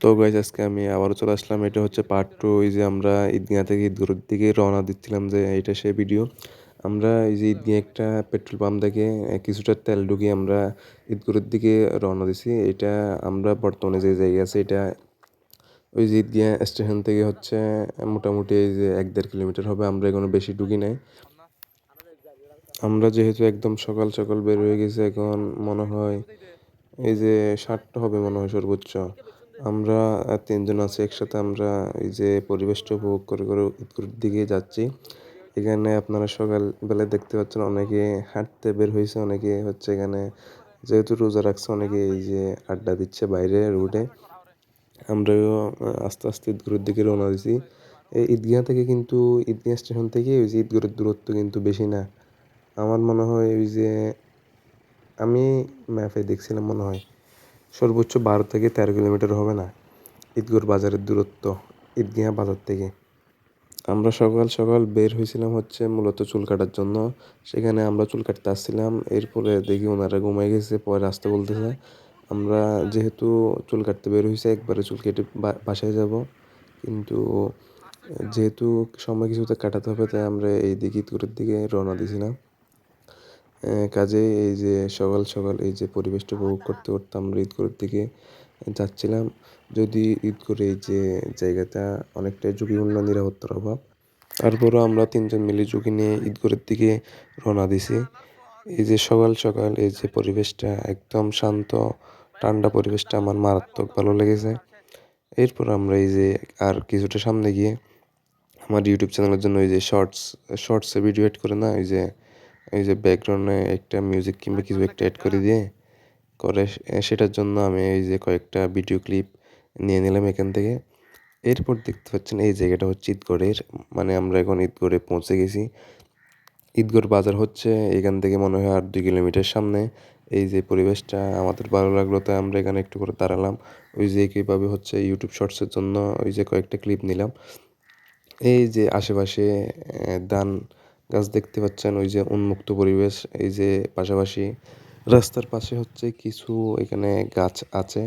তো গাইস আজকে আমি আবারও চলে আসলাম। এটা হচ্ছে পার্ট টু। এই যে আমরা ঈদগাঁ থেকে ঈদগাঁওর দিকে রওনা দিচ্ছিলাম, যে এটা সেই ভিডিও। আমরা এই যে ঈদগাঁ একটা পেট্রোল পাম্প থেকে কিছুটা তেল ঢুকিয়ে আমরা ঈদগাঁওর দিকে রওনা দিছি। এটা আমরা বর্তমানে যে জায়গায় আছে, এটা ওই যে ঈদগাঁ স্টেশন থেকে হচ্ছে মোটামুটি এই যে 1-1.5 কিলোমিটার হবে। আমরা এখনো বেশি ঢুকি নাই। আমরা যেহেতু একদম সকাল সকাল বের হয়ে গেছি, এখন মনে হয় এই যে 7টা হবে মনে হয় সর্বোচ্চ। আমরা তিনজন আছি একসাথে। আমরা এই যে পরিবেশটা উপভোগ করে করে ঈদগাঁওর দিকে যাচ্ছি। এখানে আপনারা সকালবেলা দেখতে পাচ্ছেন অনেকে হাঁটতে বের হয়েছে, অনেকে হচ্ছে এখানে যেহেতু রোজা রাখছে, অনেকে এই যে আড্ডা দিচ্ছে বাইরে রোডে। আমরাও আস্তে আস্তে ঈদগাঁওর দিকে রওনা দিছি। এই ঈদগাঁ থেকে কিন্তু ঈদগাঁ স্টেশন থেকে ওই যে ঈদগাঁওর দূরত্ব কিন্তু বেশি না। আমার মনে হয় ওই যে আমি ম্যাপে দেখছিলাম, মনে হয় সর্বোচ্চ 12 থেকে 13 কিলোমিটার হবে না ঈদগাঁওর বাজারের দূরত্ব ঈদগাঁ বাজার থেকে। আমরা সকাল সকাল বের হয়েছিলাম হচ্ছে মূলত চুল কাটার জন্য। সেখানে আমরা চুল কাটতে আসছিলাম, এরপরে দেখি ওনারা ঘুমাই গেছে, পরে আসতে বলতেছে। আমরা যেহেতু চুল কাটতে বের হয়েছে, একবারে চুল কেটে বাসায় যাব, কিন্তু যেহেতু সময় কিছুতে কাটাতে হবে, তাই আমরা এই দিকে ঈদগাঁওর দিকে রওনা দিয়েছিলাম। কাজেই এই যে সকাল সকাল এই যে পরিবেশটা উপভোগ করতে করতে আমরা ঈদগাঁওর দিকে যাচ্ছিলাম। যদি ঈদগাঁওর এই যে জায়গাটা অনেকটাই ঝুঁকিপূর্ণ, নিরাপত্তার অভাব, তারপরও আমরা তিনজন মিলে ঝুঁকি নিয়ে ঈদগাঁওর দিকে রওনা দিছি। এই যে সকাল সকাল এই যে পরিবেশটা একদম শান্ত ঠান্ডা পরিবেশটা আমার মারাত্মক ভালো লেগেছে। এরপর আমরা এই যে আর কিছুটা সামনে গিয়ে আমার ইউটিউব চ্যানেলের জন্য এই যে শর্টসে ভিডিও এড করে না, এই যে ব্যাকগ্রাউন্ডে একটা মিউজিক কিংবা কিছু একটা অ্যাড করে দিয়ে করে, সেটার জন্য আমি এই যে কয়েকটা ভিডিও ক্লিপ নিয়ে নিলাম এখান থেকে। এরপর দেখতে পাচ্ছেন এই জায়গাটা হচ্ছে ঈদগাঁওয়ের, মানে আমরা এখন ঈদগাঁওয়ে পৌঁছে গেছি। ঈদগাঁওর বাজার হচ্ছে এখান থেকে মনে হয় 8-2 কিলোমিটার সামনে। এই যে পরিবেশটা আমাদের ভালো লাগলো, তাই আমরা এখানে একটু করে দাঁড়ালাম। ওই যে কীভাবে হচ্ছে ইউটিউব শর্টসের জন্য ওই যে কয়েকটা ক্লিপ নিলাম। এই যে আশেপাশে ধান গাছ দেখতে পাচ্ছেন, ওই যে উন্মুক্ত পরিবেশ। এই যে পাশাপাশি রাস্তার পাশে হচ্ছে কিছু এখানে গাছ আছে।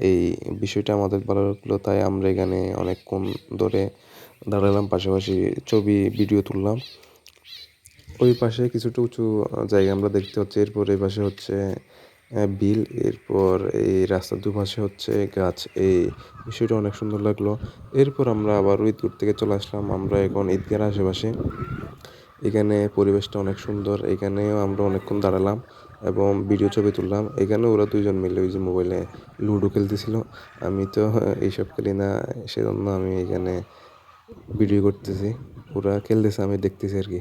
এই বিষয়টা আমাদের ভালো লাগলো, তাই আমরা এখানে অনেকক্ষণ ধরে দাঁড়ালাম, পাশাপাশি ছবি ভিডিও তুললাম। ওই পাশে কিছুটা উঁচু জায়গা আমরা দেখতে পাচ্ছি। এরপর এই পাশে হচ্ছে বিল, এরপর এই রাস্তার দুপাশে হচ্ছে গাছ। এই বিষয়টা অনেক সুন্দর লাগলো। এরপর আমরা আবার ঈদগাঁও থেকে চলে আসলাম। আমরা এখন ঈদগাঁর আশেপাশে, এখানে পরিবেশটা অনেক সুন্দর। এখানেও আমরা অনেকক্ষণ দাঁড়ালাম এবং ভিডিও ছবি তুললাম। এখানে ওরা দুইজন মিলে ওই যে মোবাইলে লুডো খেলতেছিল। আমি তো এইসব খেলি না, সেজন্য আমি এখানে ভিডিও করতেছি। ওরা খেলতেছে, আমি দেখতেছি আর কি।